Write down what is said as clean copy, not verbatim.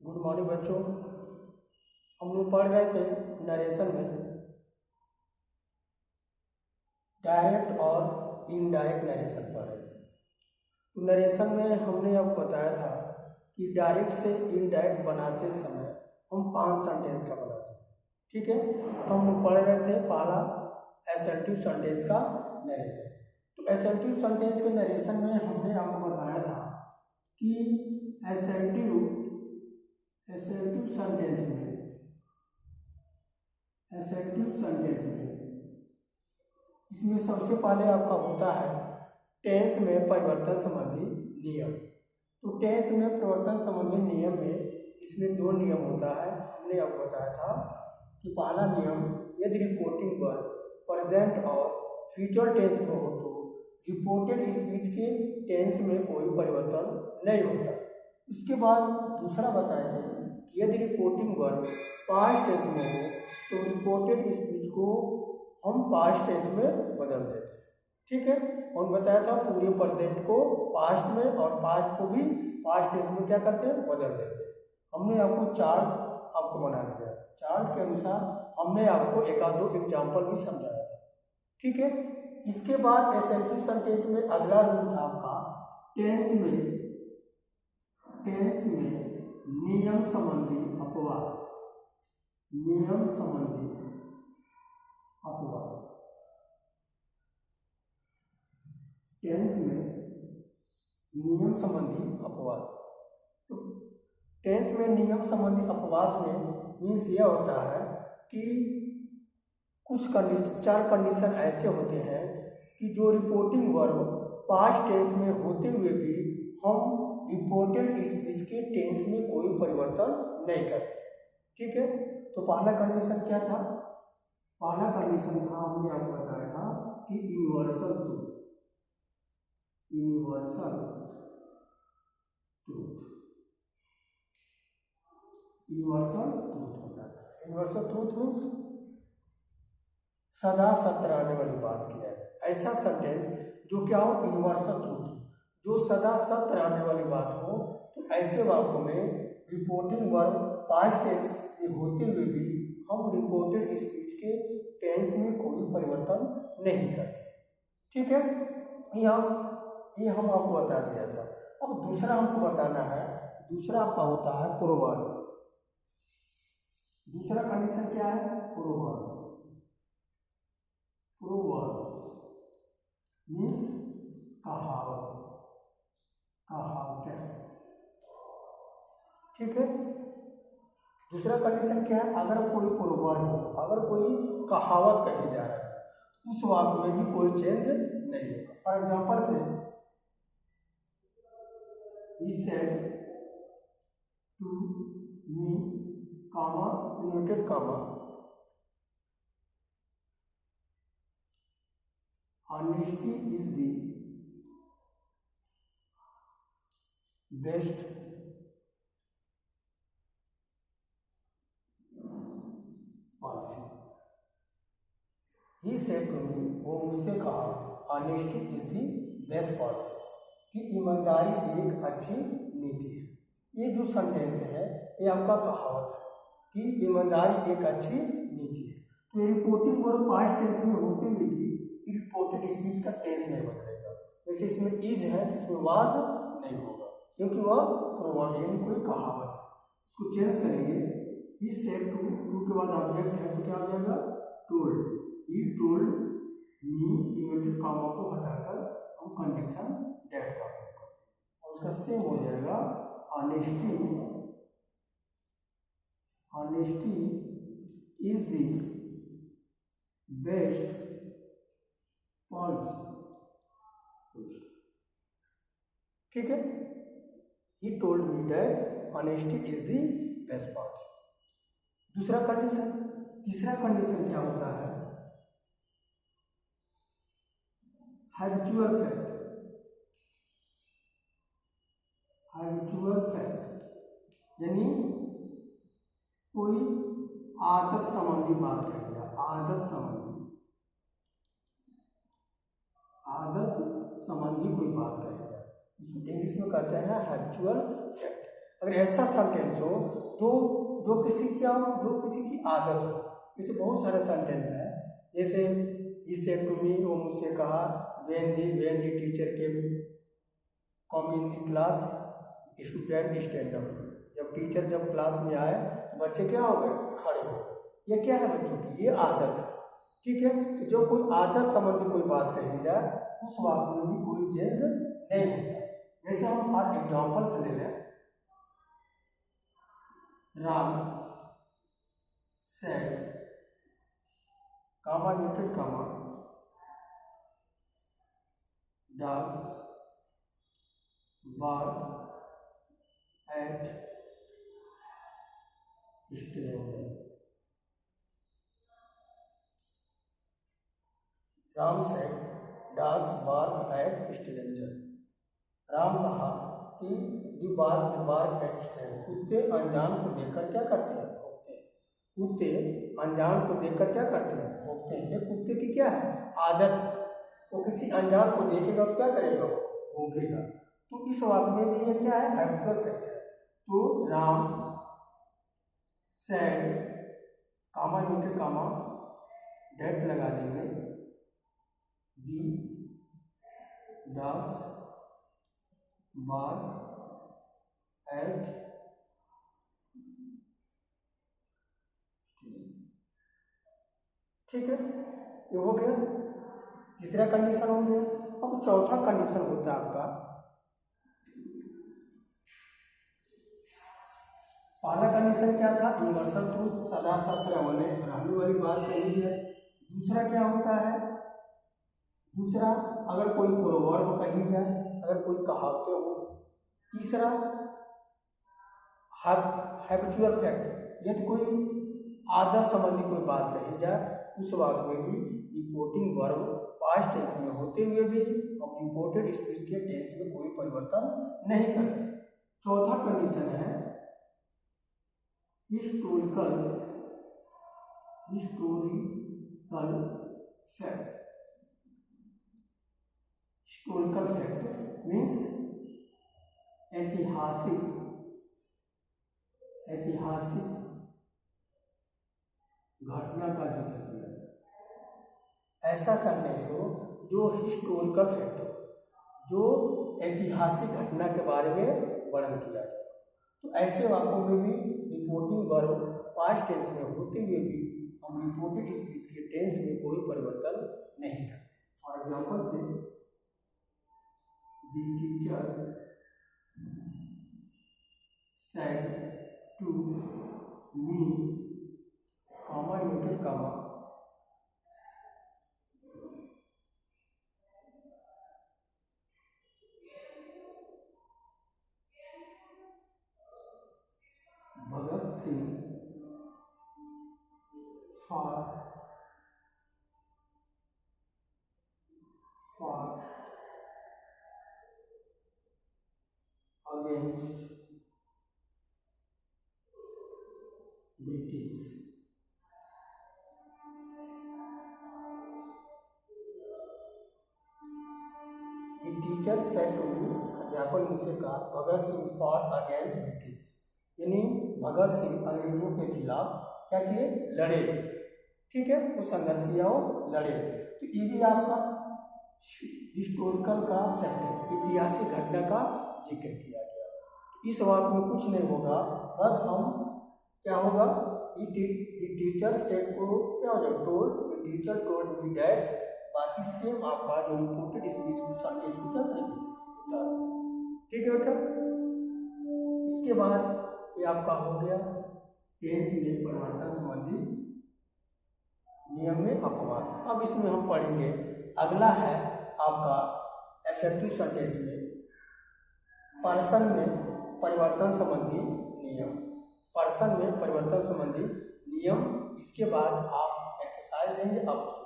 Good morning बच्चों। हम लोग पढ़ रहे थे नरेशन में डायरेक्ट और इनडायरेक्ट नरेशन पढ़ रहे थे। तो नरेशन में हमने आपको बताया था कि डायरेक्ट से इनडायरेक्ट बनाते समय हम 5 सेंटेंस का बनाते हैं। ठीक है, तो हम लोग पढ़ रहे थे पहला असर्टिव सेंटेंस का नरेशन। तो असर्टिव सेंटेंस के नरेशन में हमने आपको बताया था कि असर्टिव सेंटेंस में इसमें सबसे पहले आपका होता है टेंस में परिवर्तन संबंधी नियम। तो टेंस में परिवर्तन संबंधी नियम में इसमें 2 नियम होता है। हमने आपको बताया था कि पहला नियम, यदि रिपोर्टिंग वर्ब प्रेजेंट और फ्यूचर टेंस में हो तो रिपोर्टेड स्पीच के टेंस में कोई परिवर्तन नहीं होता। इसके बाद दूसरा बताया था कि यदि रिपोर्टिंग वर्ब पास्ट टेंस में हो तो रिपोर्टेड स्पीच को हम पास्ट टेंस में बदल देते हैं। ठीक है, और बताया था पूरे प्रेजेंट को पास्ट में और पास्ट को भी पास्ट टेंस में क्या करते हैं, बदल देते हैं। हमने आपको चार्ट आपको बना दिया, चार्ट के अनुसार हमने आपको एक आध 2 एग्जाम्पल भी समझाया था। ठीक है, इसके बाद असर्टिव सेंटेंस में अगला रूल था आपका टेंस में नियम संबंधी अपवाद। टेंस में नियम संबंधी अपवाद। तो टेंस में नियम संबंधी अपवाद में मीन्स यह होता है कि कुछ 4 कंडीशन ऐसे होते हैं कि जो रिपोर्टिंग वर्ब पास्ट टेंस में होते हुए भी हम रिपोर्टेड स्पीच के टेंस में कोई परिवर्तन नहीं करते। ठीक है, तो पहला कंडीशन क्या था? पहला कंडीशन था, हमने आपको बताया था कि यूनिवर्सल ट्रूथ होता है। यूनिवर्सल ट्रूथ मीन्स सदा सत्य रहने वाली बात किया है। ऐसा सेंटेंस जो क्या हो, यूनिवर्सल ट्रूथ, जो सदा सत्य रहने वाली बात हो। तो ऐसे वाक्यों में रिपोर्टिंग वर्ब पास्ट टेंस में होते हुए भी हम रिपोर्टेड स्पीच के टेंस में कोई परिवर्तन नहीं करते। ठीक है, ये हम आपको बता दिया था। अब दूसरा हमको बताना है, दूसरा आपका होता है प्रोवर्ब। दूसरा कंडीशन क्या है? प्रोवर्ब मीन्स कहावत। ठीक है, दूसरा कंडीशन क्या है? अगर कोई प्रोवर्ब हो, अगर कोई कहावत कही जा रहा है, उस वाक्य में भी कोई चेंज नहीं होगा। फॉर एग्जाम्पल से he said to me, comma, inverted comma, honesty is the best policy. He said to me, वो मुझसे कहा, honesty is the best policy, कि ईमानदारी एक अच्छी नीति है। ये जो सेंटेंस है ये आपका कहावत है कि ईमानदारी एक अच्छी नीति है। तो रिपोर्टिंग वर्ब पास्ट टेंस में होते हुए भी रिपोर्टेड स्पीच का टेंस नहीं बदलेगा। वैसे इसमें इज है, इसमें वाज नहीं होगा, क्योंकि वह प्रोवर्ब यानी कोई कहावत है। इसको चेंज करेंगे, ही सेड टू के बाद ऑब्जेक्ट है तो क्या हो जाएगा? Told. He told me, inverted comma को हटाकर हम कंडीशन डेट का और उसका सेम हो जाएगा honesty is the best policy. ठीक है, he told me that honesty is the best policy. दूसरा कंडीशन। तीसरा कंडीशन क्या होता है? Habitual fact. यानी कोई आदत संबंधी बात है, आदत संबंधी कोई बात करेगा, इंग्लिश में कहते हैं हैबिचुअल फैक्ट। अगर ऐसा सेंटेंस हो जो जो किसी की आदत हो, जैसे बहुत सारे सेंटेंस हैं, जैसे ही सेड टू मी, वो मुझसे कहा, when the teacher came come in the class student stand up, जब क्लास में आए तो बच्चे क्या हो गए, खड़े हो गए। ये क्या है बच्चों की, ये आदत है। ठीक है, तो जब कोई आदत संबंधी कोई बात कही जाए उस वाक्य में भी कोई चेंज नहीं होता। जैसे हम आज एग्जाम्पल से ले लें, Ram said comma quoted comma dogs bark at stranger। Ram said dogs bark at stranger। Ram कहा कि दी bark at stranger, कुत्ते अनजान को देखकर क्या करते हैं, भौंकते हैं। कुत्ते अनजान को देखकर क्या करते हैं, भौंकते हैं। ये कुत्ते की क्या है, आदत। वो किसी अनजान को देखेगा तो क्या करेगा, भौंकेगा। तो इस वाक्य में भी ये क्या है, हैबिचुअल फैक्ट है। तो राम सेड कामा यूटेड कामा डेट लगा देंगे, दी डॉग्स बार्क एट, ठीक है, ये हो गया, तीसरा कंडीशन हो गया। अब चौथा कंडीशन होता है आपका, पहला कंडीशन क्या था, इन्वर्सन ट्रूथ, सदा सत्य रहने वाली बात कही है। दूसरा क्या होता है, दूसरा अगर कोई प्रोवर्ब कही जाए, अगर कोई कहावतें हो। तीसरा हैबिचुअल फैक्ट, यदि कोई आदत संबंधी कोई बात कही जाए उस वाक्य में भी रिपोर्टिंग वर्ब पास्ट टेंस में होते हुए भी हम रिपोर्टेड स्पीच के टेंस में कोई परिवर्तन नहीं करते। चौथा कंडीशन है historical fact. Historical fact means ऐतिहासिक घटना का जिक्र किया। ऐसा सेंटेंस हो जो हिस्टोरिकल फैक्ट हो, जो ऐतिहासिक घटना के बारे में वर्णन किया जाए। तो ऐसे वाक्यों में भी रिपोर्टिंग वर्ब पास्ट टेंस में होते हुए भी हम रिपोर्टेड स्पीच के टेंस में कोई परिवर्तन नहीं करते। फॉर एग्जाम्पल से, the teacher said to me comma quoted comma Bhagat Singh fought against British। The teacher said to me, अध्यापक मुझसे कहा, भगत सिंह fought against British, यानी भगत सिंह अंग्रेजों के खिलाफ क्या किए, लड़े। ठीक है, वो संघर्ष किया, वो लड़े। तो ये भी आपका हिस्टोरिकल का फैक्ट है, ऐतिहासिक घटना का जिक्र किया गया। इस वाक्य में कुछ नहीं होगा, बस हम क्या होगा, टीचर सेड को क्या हो जाएगा, told, teacher told me that. बाकी सेम आपका जो रिपोर्टेड स्पीच को सेंटेंस को क्या करेंगे, ठीक है बेटा। इसके बाद ये आपका हो गया टेंस में परिवर्तन संबंधी नियम में अपवाद। अब इसमें हम पढ़ेंगे, अगला है आपका एसर्टिव सेंटेंस में पर्सन में परिवर्तन संबंधी नियम। पर्सन में परिवर्तन संबंधी नियम, इसके बाद आप एक्सरसाइज देंगे, आप उसको